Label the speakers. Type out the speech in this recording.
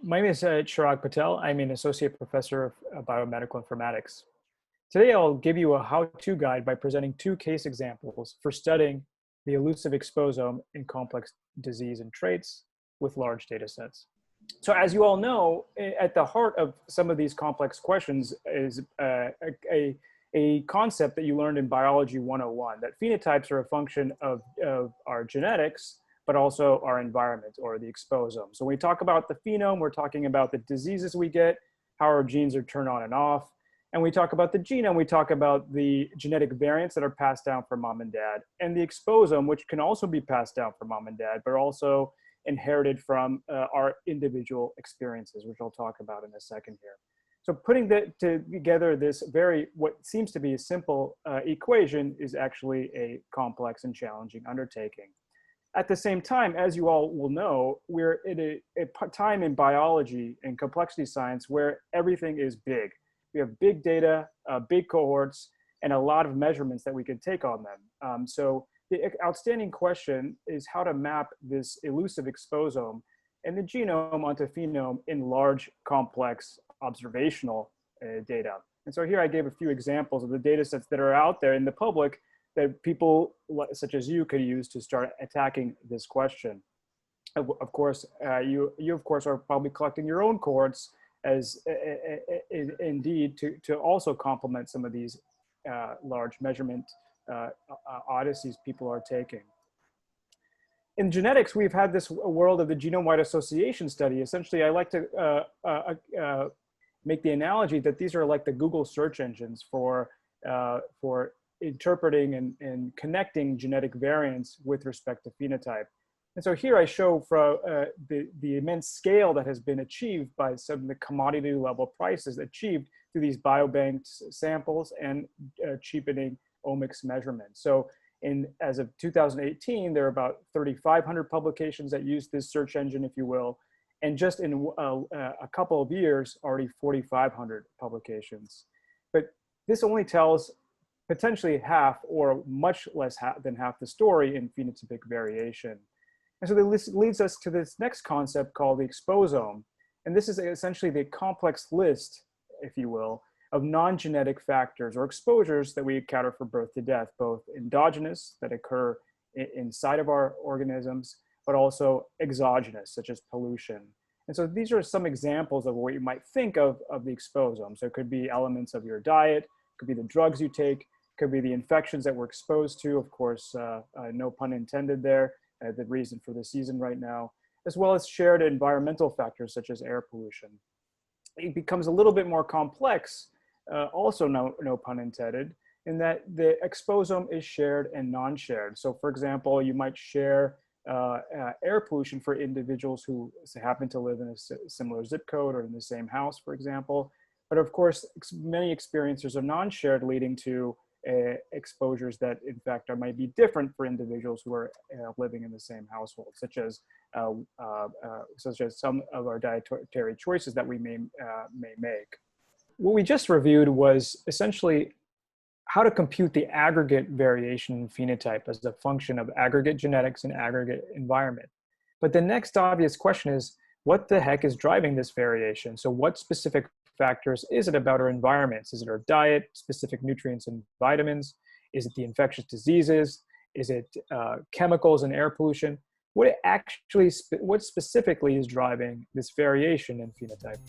Speaker 1: My name is Chirag Patel. I'm an associate professor of biomedical informatics. Today, I'll give you a how-to guide by presenting two case examples for studying the elusive exposome in complex disease and traits with large data sets. So as you all know, at the heart of some of these complex questions is a concept that you learned in Biology 101, that phenotypes are a function of our genetics, but also our environment or the exposome. So when we talk about the phenome, we're talking about the diseases we get, how our genes are turned on and off. And we talk about the genome, we talk about the genetic variants that are passed down from mom and dad, and the exposome, which can also be passed down from mom and dad, but also inherited from our individual experiences, which I'll talk about in a second here. So putting together this what seems to be a simple equation is actually a complex and challenging undertaking. At the same time, as you all will know, we're at a time in biology and complexity science where everything is big. We have big data, big cohorts, and a lot of measurements that we can take on them. So the outstanding question is how to map this elusive exposome and the genome onto phenome in large, complex observational data. And so here I gave a few examples of the data sets that are out there in the public that people such as you could use to start attacking this question. Of course, you of course are probably collecting your own cohorts as indeed to also complement some of these large measurement odysseys people are taking. In genetics, we've had this world of the genome-wide association study. Essentially, I like to make the analogy that these are like the Google search engines for interpreting and connecting genetic variants with respect to phenotype. And so here I show from the immense scale that has been achieved by some of the commodity level prices achieved through these biobanked samples and cheapening omics measurements. So as of 2018, there are about 3,500 publications that use this search engine, if you will. And just in a couple of years, already 4,500 publications. But this only tells potentially half or much less than half the story in phenotypic variation. And so this leads us to this next concept called the exposome. And this is essentially the complex list, if you will, of non-genetic factors or exposures that we encounter from birth to death, both endogenous that occur inside of our organisms, but also exogenous, such as pollution. And so these are some examples of what you might think of the exposome. So it could be elements of your diet, could be the drugs you take, could be the infections that we're exposed to, of course, no pun intended there, the reason for the season right now, as well as shared environmental factors such as air pollution. It becomes a little bit more complex, also no pun intended, in that the exposome is shared and non-shared. So for example, you might share air pollution for individuals who happen to live in a similar zip code or in the same house, for example. But of course, many experiencers are non-shared, leading to exposures that in fact might be different for individuals who are living in the same household, such as some of our dietary choices that we may make. What we just reviewed was essentially how to compute the aggregate variation in phenotype as a function of aggregate genetics and aggregate environment. But the next obvious question is, what the heck is driving this variation? So what specific factors is it about our environments? Is it our diet, specific nutrients and vitamins? Is it the infectious diseases? Is it chemicals and air pollution? What specifically is driving this variation in phenotype?